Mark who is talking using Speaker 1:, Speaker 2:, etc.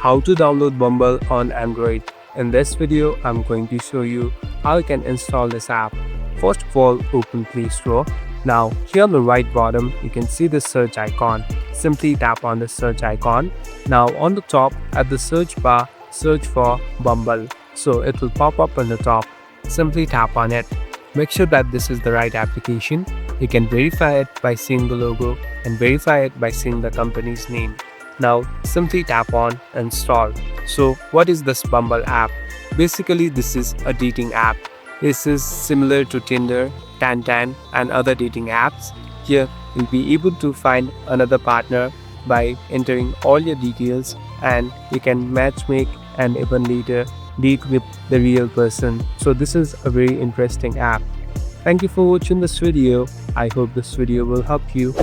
Speaker 1: how to download Bumble on Android. In this video, I'm going to show you how you can install this app. First of all, open Play Store. Now, here on the right bottom, you can see the search icon. Simply tap on the search icon. Now, on the top at the search bar, search for Bumble. So it will pop up on the top. Simply tap on it. Make sure that this is the right application. You can verify it by seeing the logo and verify it by seeing the company's name. Now simply tap on install. So what is this Bumble app? Basically this is a dating app. This is similar to Tinder, Tantan and other dating apps. Here you'll be able to find another partner by entering all your details, and you can matchmake and even later date with the real person. So this is a very interesting app. Thank you for watching this video. I hope this video will help you.